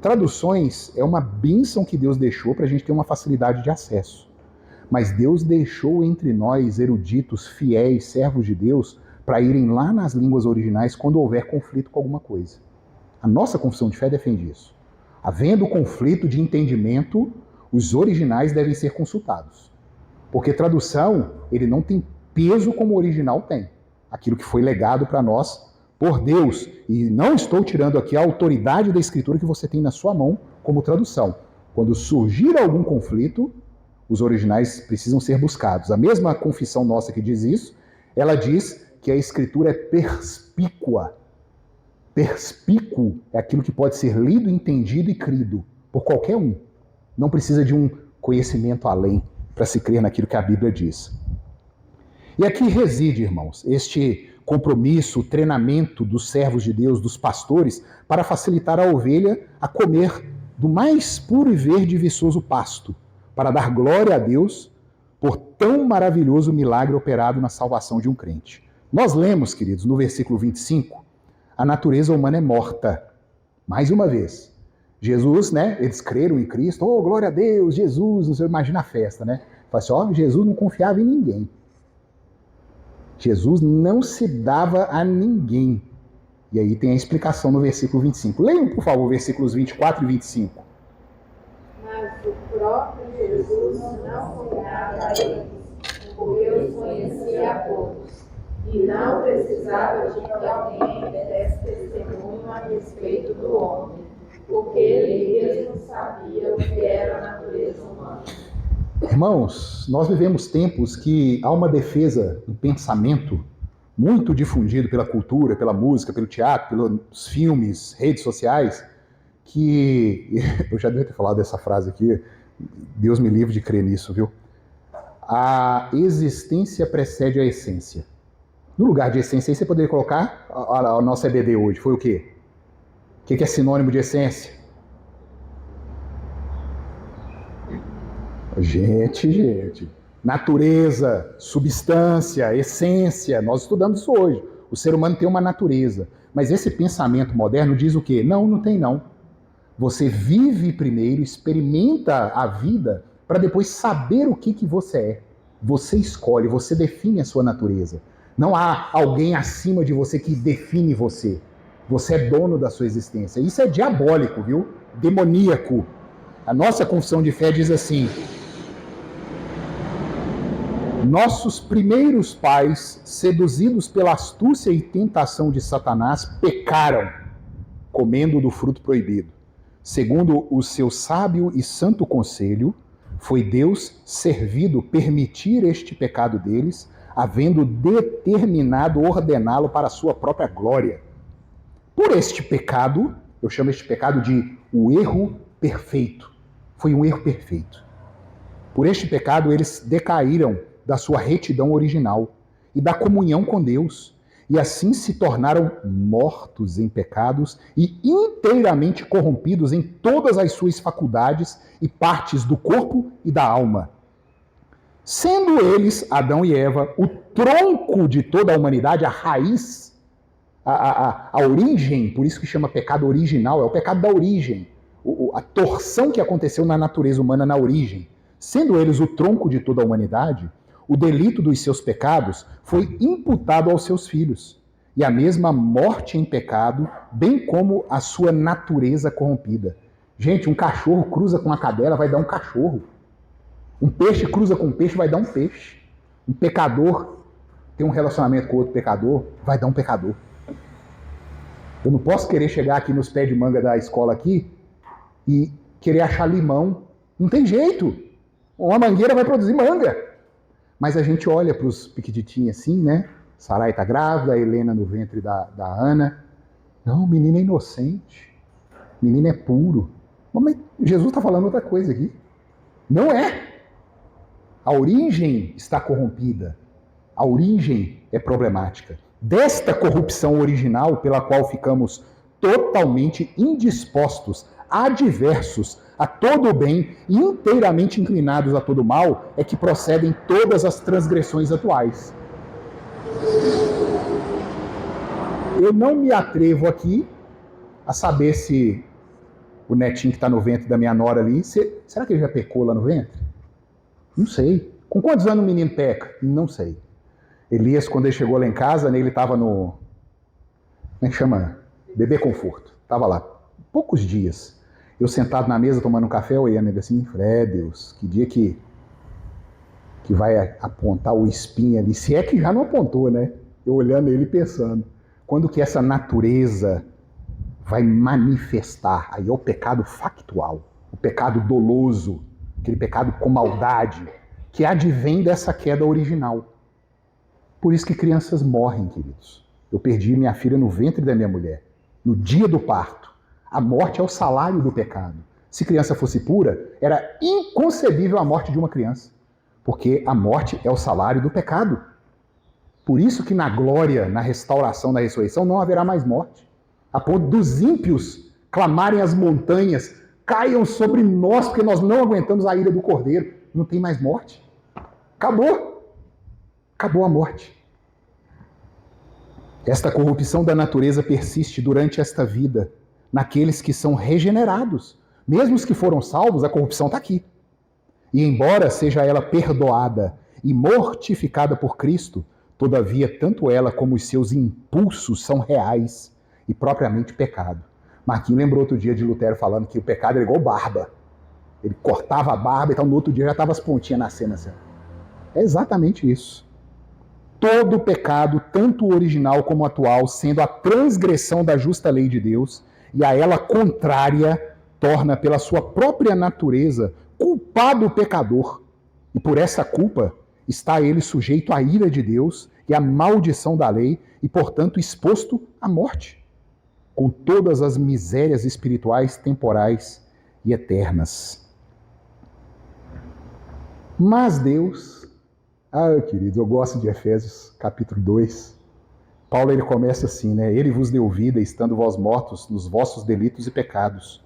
Traduções é uma bênção que Deus deixou para a gente ter uma facilidade de acesso. Mas Deus deixou entre nós, eruditos, fiéis, servos de Deus, para irem lá nas línguas originais quando houver conflito com alguma coisa. A nossa confissão de fé defende isso. Havendo conflito de entendimento, os originais devem ser consultados. Porque tradução, ele não tem peso como o original tem. Aquilo que foi legado para nós por Deus. E não estou tirando aqui a autoridade da Escritura que você tem na sua mão como tradução. Quando surgir algum conflito, os originais precisam ser buscados. A mesma confissão nossa que diz isso, ela diz que a Escritura é perspícua. Perspícuo é aquilo que pode ser lido, entendido e crido por qualquer um. Não precisa de um conhecimento além para se crer naquilo que a Bíblia diz. E aqui reside, irmãos, este compromisso, o treinamento dos servos de Deus, dos pastores, para facilitar a ovelha a comer do mais puro e verde e viçoso pasto, para dar glória a Deus por tão maravilhoso milagre operado na salvação de um crente. Nós lemos, queridos, no versículo 25, a natureza humana é morta. Mais uma vez. Jesus, né, eles creram em Cristo, oh, glória a Deus, Jesus, você imagina a festa, né? Fala assim, ó, Jesus não confiava em ninguém. Jesus não se dava a ninguém. E aí tem a explicação no versículo 25. Leiam, por favor, versículos 24 e 25. Mas o próprio Jesus não foi nada a eles, porque os conhecia a todos, e não precisava de que alguém desse testemunho a respeito do homem, porque ele mesmo sabia o que era a natureza humana. Irmãos, nós vivemos tempos que há uma defesa, um pensamento muito difundido pela cultura, pela música, pelo teatro, pelos filmes, redes sociais, que eu já devia ter falado dessa frase aqui, Deus me livre de crer nisso, viu? A existência precede a essência. No lugar de essência, aí você poderia colocar a nossa EBD hoje, foi o quê? O que é sinônimo de essência? Gente. Natureza, substância, essência, nós estudamos isso hoje. O ser humano tem uma natureza. Mas esse pensamento moderno diz o quê? Não tem não. Você vive primeiro, experimenta a vida, para depois saber o que você é. Você escolhe, você define a sua natureza. Não há alguém acima de você que define você. Você é dono da sua existência. Isso é diabólico, viu? Demoníaco. A nossa confissão de fé diz assim: nossos primeiros pais, seduzidos pela astúcia e tentação de Satanás, pecaram, comendo do fruto proibido. Segundo o seu sábio e santo conselho, foi Deus servido permitir este pecado deles, havendo determinado ordená-lo para a sua própria glória. Por este pecado, eu chamo este pecado de o erro perfeito. Foi um erro perfeito. Por este pecado, eles decaíram da sua retidão original e da comunhão com Deus, e assim se tornaram mortos em pecados e inteiramente corrompidos em todas as suas faculdades e partes do corpo e da alma. Sendo eles, Adão e Eva, o tronco de toda a humanidade, a raiz, a origem, por isso que chama pecado original, é o pecado da origem, a torção que aconteceu na natureza humana na origem. Sendo eles o tronco de toda a humanidade, o delito dos seus pecados foi imputado aos seus filhos, e a mesma morte em pecado, bem como a sua natureza corrompida. Gente, um cachorro cruza com uma cadela, vai dar um cachorro. Um peixe cruza com um peixe, vai dar um peixe. Um pecador tem um relacionamento com outro pecador, vai dar um pecador. Eu não posso querer chegar aqui nos pés de manga da escola aqui e querer achar limão. Não tem jeito. Uma mangueira vai produzir manga. Mas a gente olha para os piquititinhos assim, né? Sarai está grávida, a Helena no ventre da Ana. Não, o menino é inocente. O menino é puro. Mas Jesus está falando outra coisa aqui. Não é. A origem está corrompida. A origem é problemática. Desta corrupção original, pela qual ficamos totalmente indispostos, adversos a todo o bem e inteiramente inclinados a todo o mal, é que procedem todas as transgressões atuais. Eu não me atrevo aqui a saber se o netinho que está no ventre da minha nora ali, será que ele já pecou lá no ventre? Não sei. Com quantos anos o menino peca? Não sei. Elias, quando ele chegou lá em casa, ele estava no... Como é que chama? Bebê conforto. Estava lá. Poucos dias. Eu sentado na mesa tomando um café, olhando ele assim, falei, Deus, que dia que vai apontar o espinho ali, se é que já não apontou, né? Eu olhando ele pensando, quando que essa natureza vai manifestar? Aí é o pecado factual, o pecado doloso, aquele pecado com maldade, que advém dessa queda original. Por isso que crianças morrem, queridos. Eu perdi minha filha no ventre da minha mulher, no dia do parto. A morte é o salário do pecado. Se criança fosse pura, era inconcebível a morte de uma criança, porque a morte é o salário do pecado. Por isso que na glória, na restauração, na ressurreição, não haverá mais morte. A ponto dos ímpios clamarem as montanhas, caiam sobre nós, porque nós não aguentamos a ira do Cordeiro. Não tem mais morte. Acabou. Acabou a morte. Esta corrupção da natureza persiste durante esta vida, naqueles que são regenerados. Mesmo os que foram salvos, a corrupção está aqui. E embora seja ela perdoada e mortificada por Cristo, Todavia, tanto ela como os seus impulsos são reais e propriamente pecado. Marquinhos lembrou outro dia de Lutero falando que o pecado era igual barba. Ele cortava a barba, então no outro dia já estava as pontinhas nascendo assim. É exatamente isso. Todo pecado, tanto o original como o atual, sendo a transgressão da justa lei de Deus, e a ela contrária, torna pela sua própria natureza culpado o pecador. E por essa culpa está ele sujeito à ira de Deus e à maldição da lei, e portanto exposto à morte, com todas as misérias espirituais, temporais e eternas. Mas Deus, queridos, eu gosto de Efésios, capítulo 2. Paulo, ele começa assim, né? Ele vos deu vida, estando vós mortos nos vossos delitos e pecados,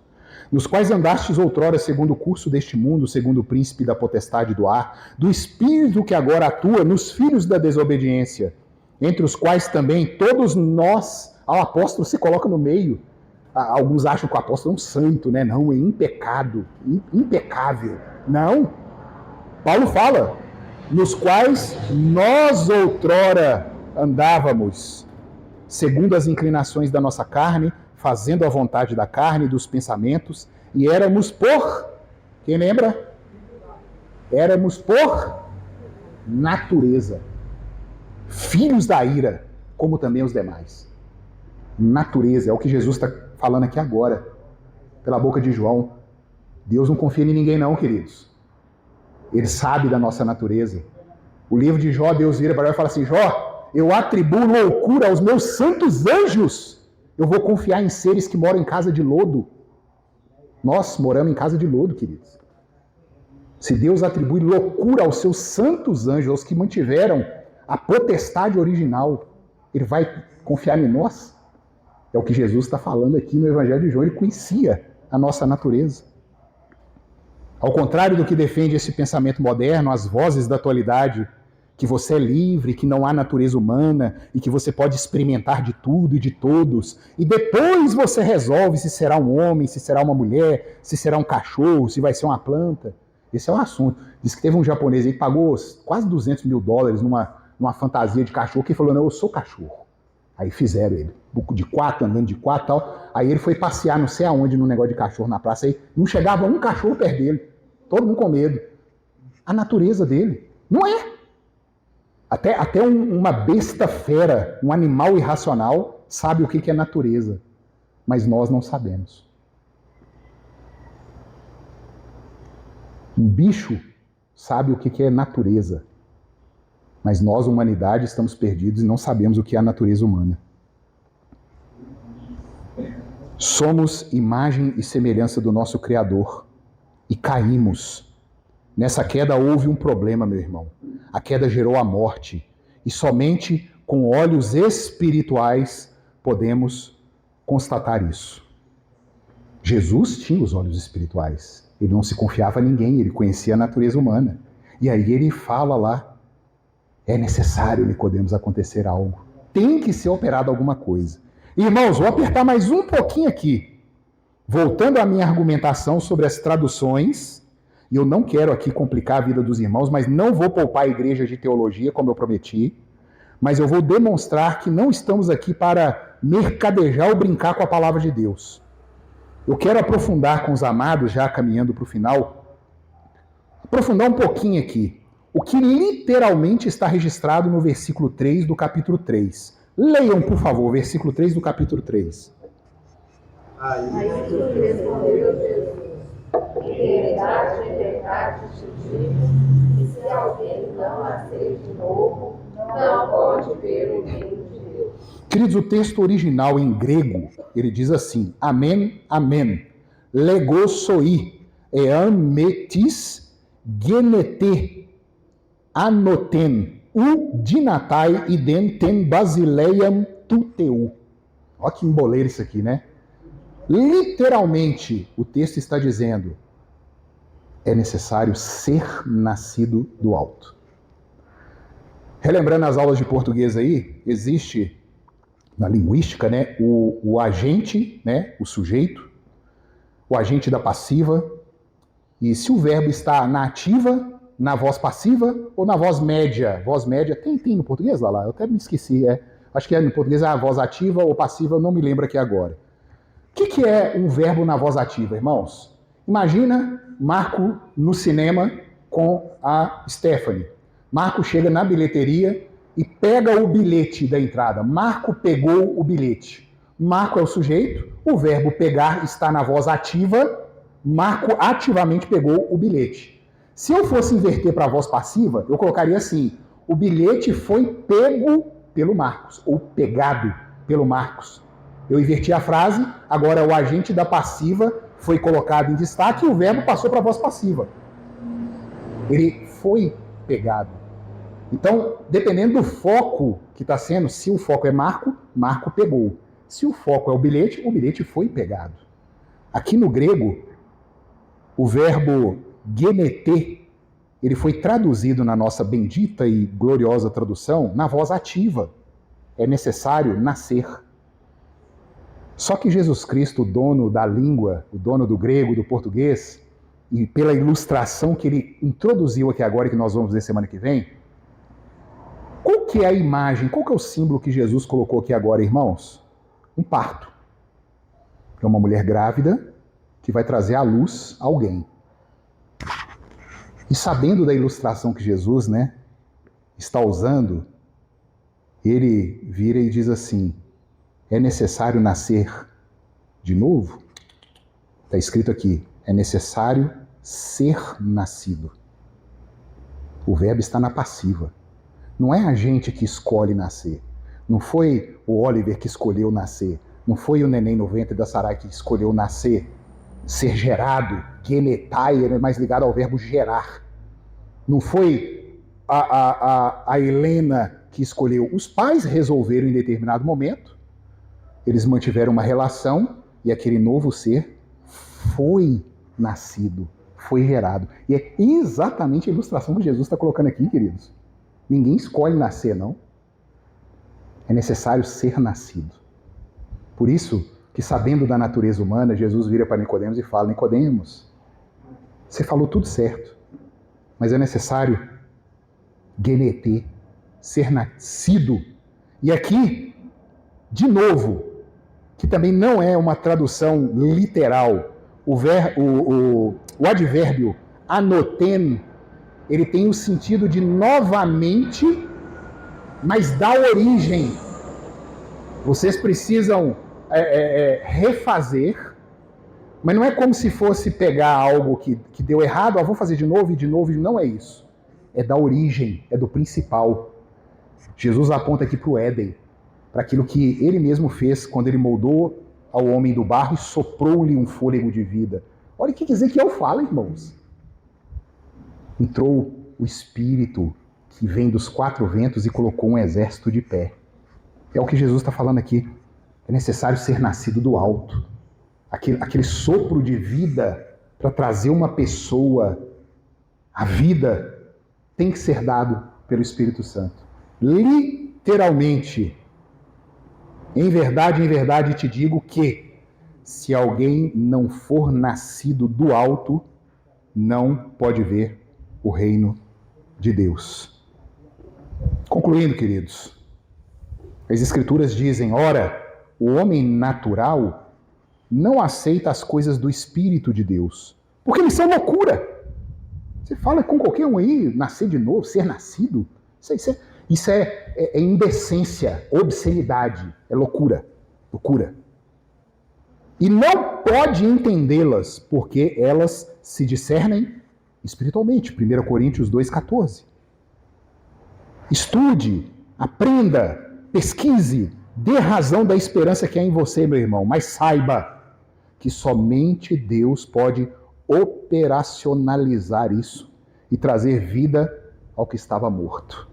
nos quais andastes outrora segundo o curso deste mundo, segundo o príncipe da potestade do ar, do espírito que agora atua nos filhos da desobediência, entre os quais também todos nós, o apóstolo se coloca no meio. Alguns acham que o apóstolo é um santo, né? Não, é impecado, impecável. Não. Paulo fala, nos quais nós outrora andávamos, segundo as inclinações da nossa carne, fazendo a vontade da carne e dos pensamentos, e éramos por, quem lembra? Éramos por natureza, filhos da ira, como também os demais. Natureza, é o que Jesus está falando aqui agora, pela boca de João. Deus não confia em ninguém não, queridos. Ele sabe da nossa natureza. O livro de Jó, Deus vira para ele e fala assim, Jó, eu atribuo loucura aos meus santos anjos. Eu vou confiar em seres que moram em casa de lodo. Nós moramos em casa de lodo, queridos. Se Deus atribui loucura aos seus santos anjos, aos que mantiveram a potestade original, ele vai confiar em nós? É o que Jesus está falando aqui no Evangelho de João. Ele conhecia a nossa natureza. Ao contrário do que defende esse pensamento moderno, as vozes da atualidade, que você é livre, que não há natureza humana e que você pode experimentar de tudo e de todos, e depois você resolve se será um homem, se será uma mulher, se será um cachorro, se vai ser uma planta. Esse é um assunto. Diz que teve um japonês aí que pagou quase $200 mil numa fantasia de cachorro, que falou, não, eu sou cachorro. Aí fizeram ele, de 4, andando de 4 e tal. Aí ele foi passear não sei aonde no negócio de cachorro na praça, aí não chegava um cachorro perto dele. Todo mundo com medo. A natureza dele. Não é. Até uma besta fera, um animal irracional, sabe o que é natureza. Mas nós não sabemos. Um bicho sabe o que é natureza. Mas nós, humanidade, estamos perdidos e não sabemos o que é a natureza humana. Somos imagem e semelhança do nosso Criador. E caímos. Nessa queda houve um problema, meu irmão. A queda gerou a morte. E somente com olhos espirituais podemos constatar isso. Jesus tinha os olhos espirituais. Ele não se confiava a ninguém, ele conhecia a natureza humana. E aí ele fala lá, é necessário, Nicodemos, acontecer algo. Tem que ser operado alguma coisa. Irmãos, vou apertar mais um pouquinho aqui. Voltando à minha argumentação sobre as traduções, e eu não quero aqui complicar a vida dos irmãos, mas não vou poupar a igreja de teologia, como eu prometi, mas eu vou demonstrar que não estamos aqui para mercadejar ou brincar com a palavra de Deus. Eu quero aprofundar com os amados, já caminhando para o final, aprofundar um pouquinho aqui, o que literalmente está registrado no versículo 3 do capítulo 3. Leiam, por favor, o versículo 3 do capítulo 3. Aí respondeu Jesus, em verdade te digo, que se alguém não nascer de novo, não pode ver o reino de Deus. Queridos, o texto original em grego, ele diz assim, amen, amen, legosoi, eametis, genete, anoten, dinatai, idem ten basileiam tuteu. Olha que emboleiro isso aqui, né? Literalmente, o texto está dizendo, é necessário ser nascido do alto. Relembrando as aulas de português aí, existe na linguística, né, o agente, né, o sujeito, o agente da passiva, e se o verbo está na ativa, na voz passiva ou na voz média? Voz média, tem no português, Lala? Eu até me esqueci, acho que no português é a voz ativa ou passiva, eu não me lembro aqui agora. O que é um verbo na voz ativa, irmãos? Imagina Marco no cinema com a Stephanie. Marco chega na bilheteria e pega o bilhete da entrada. Marco pegou o bilhete. Marco é o sujeito, o verbo pegar está na voz ativa, Marco ativamente pegou o bilhete. Se eu fosse inverter para a voz passiva, eu colocaria assim: o bilhete foi pego pelo Marcos, ou pegado pelo Marcos. Eu inverti a frase, agora o agente da passiva foi colocado em destaque e o verbo passou para a voz passiva. Ele foi pegado. Então, dependendo do foco que está sendo, se o foco é Marco, Marco pegou. Se o foco é o bilhete foi pegado. Aqui no grego, o verbo geneter, ele foi traduzido na nossa bendita e gloriosa tradução na voz ativa. É necessário nascer. Só que Jesus Cristo, o dono da língua, o dono do grego, do português, e pela ilustração que ele introduziu aqui agora, que nós vamos ver semana que vem, qual que é a imagem, qual que é o símbolo que Jesus colocou aqui agora, irmãos? Um parto. É uma mulher grávida que vai trazer à luz alguém. E sabendo da ilustração que Jesus, está usando, ele vira e diz assim: é necessário nascer de novo? Está escrito aqui, é necessário ser nascido. O verbo está na passiva. Não é a gente que escolhe nascer. Não foi o Oliver que escolheu nascer. Não foi o neném no ventre da Sarai que escolheu nascer. Ser gerado, genetai, é mais ligado ao verbo gerar. Não foi a Helena que escolheu. Os pais resolveram em determinado momento, eles mantiveram uma relação e aquele novo ser foi nascido, foi gerado. E é exatamente a ilustração que Jesus está colocando aqui, queridos. Ninguém escolhe nascer, não. É necessário ser nascido. Por isso que, sabendo da natureza humana, Jesus vira para Nicodemos e fala: Nicodemos, você falou tudo certo, mas é necessário geneter, ser nascido. E aqui, de novo, que também não é uma tradução literal, o advérbio anoten, ele tem o sentido de novamente, mas dá origem. Vocês precisam refazer, mas não é como se fosse pegar algo que deu errado, vou fazer de novo e de novo, não é isso. É da origem, é do principal. Jesus aponta aqui para o Éden, para aquilo que ele mesmo fez quando ele moldou ao homem do barro e soprou-lhe um fôlego de vida. Olha o que Ezequiel fala, irmãos. Entrou o Espírito que vem dos quatro ventos e colocou um exército de pé. É o que Jesus está falando aqui. É necessário ser nascido do alto. Aquele sopro de vida para trazer uma pessoa à vida tem que ser dado pelo Espírito Santo. Literalmente, em verdade te digo que se alguém não for nascido do alto, não pode ver o reino de Deus. Concluindo, queridos, as Escrituras dizem: ora, o homem natural não aceita as coisas do Espírito de Deus, porque eles são loucura. Você fala com qualquer um aí, nascer de novo, ser nascido, isso é indecência, obscenidade, é loucura. E não pode entendê-las, porque elas se discernem espiritualmente. 1 Coríntios 2,14. Estude, aprenda, pesquise, dê razão da esperança que há em você, meu irmão, mas saiba que somente Deus pode operacionalizar isso e trazer vida ao que estava morto.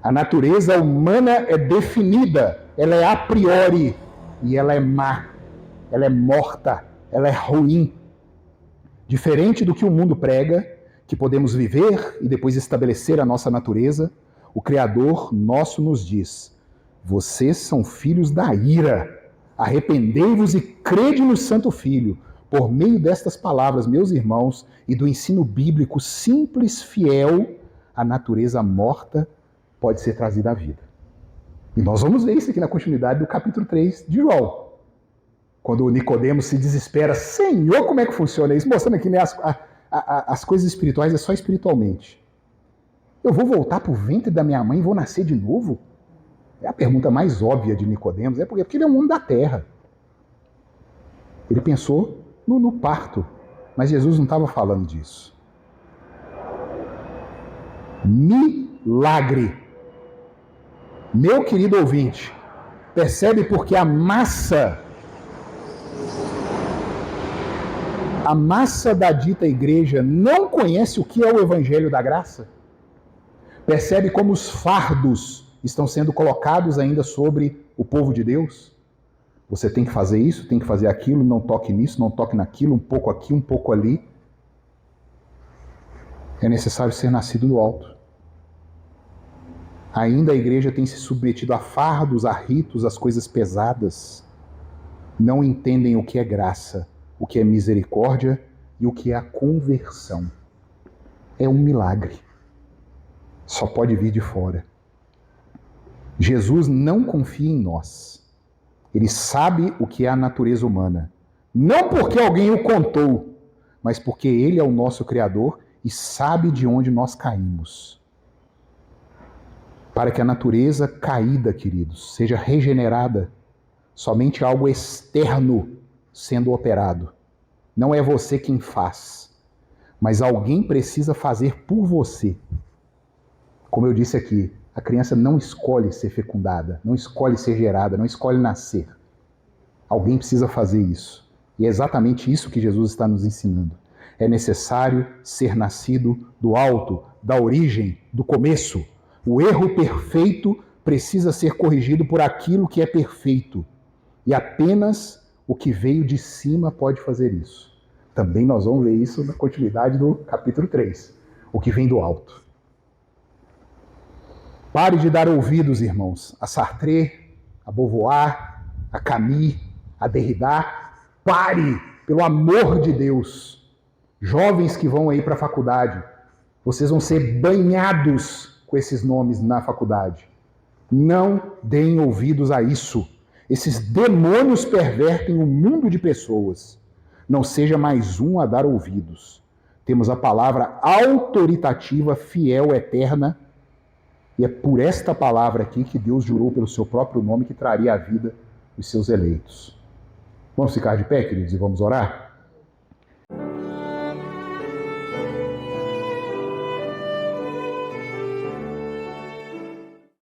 A natureza humana é definida, ela é a priori e ela é má, ela é morta, ela é ruim. Diferente do que o mundo prega, que podemos viver e depois estabelecer a nossa natureza, o Criador nosso nos diz: vocês são filhos da ira, arrependei-vos e crede no Santo Filho, por meio destas palavras, meus irmãos, e do ensino bíblico simples, fiel, a natureza morta pode ser trazida à vida. E nós vamos ver isso aqui na continuidade do capítulo 3 de João. Quando o Nicodemos se desespera, Senhor, como é que funciona isso? Mostrando aqui, né, as coisas espirituais é só espiritualmente. Eu vou voltar para o ventre da minha mãe e vou nascer de novo? É a pergunta mais óbvia de Nicodemos. Porque ele é um homem da terra. Ele pensou no parto, mas Jesus não estava falando disso. Milagre. Meu querido ouvinte, percebe porque a massa da dita igreja não conhece o que é o evangelho da graça? Percebe como os fardos estão sendo colocados ainda sobre o povo de Deus? Você tem que fazer isso, tem que fazer aquilo, não toque nisso, não toque naquilo, um pouco aqui, um pouco ali. É necessário ser nascido do alto. Ainda a igreja tem se submetido a fardos, a ritos, às coisas pesadas. Não entendem o que é graça, o que é misericórdia e o que é a conversão. É um milagre. Só pode vir de fora. Jesus não confia em nós. Ele sabe o que é a natureza humana. Não porque alguém o contou, mas porque ele é o nosso Criador e sabe de onde nós caímos. Para que a natureza caída, queridos, seja regenerada, somente algo externo sendo operado. Não é você quem faz, mas alguém precisa fazer por você. Como eu disse aqui, a criança não escolhe ser fecundada, não escolhe ser gerada, não escolhe nascer. Alguém precisa fazer isso. E é exatamente isso que Jesus está nos ensinando. É necessário ser nascido do alto, da origem, do começo. O erro perfeito precisa ser corrigido por aquilo que é perfeito. E apenas o que veio de cima pode fazer isso. Também nós vamos ver isso na continuidade do capítulo 3. O que vem do alto. Pare de dar ouvidos, irmãos, a Sartre, a Beauvoir, a Camus, a Derrida. Pare, pelo amor de Deus. Jovens que vão aí para a faculdade, vocês vão ser banhados com esses nomes na faculdade. Não deem ouvidos a isso. Esses demônios pervertem o mundo de pessoas. Não seja mais um a dar ouvidos. Temos a palavra autoritativa, fiel, eterna, e é por esta palavra aqui que Deus jurou pelo seu próprio nome que traria à vida os seus eleitos. Vamos ficar de pé, queridos, e vamos orar?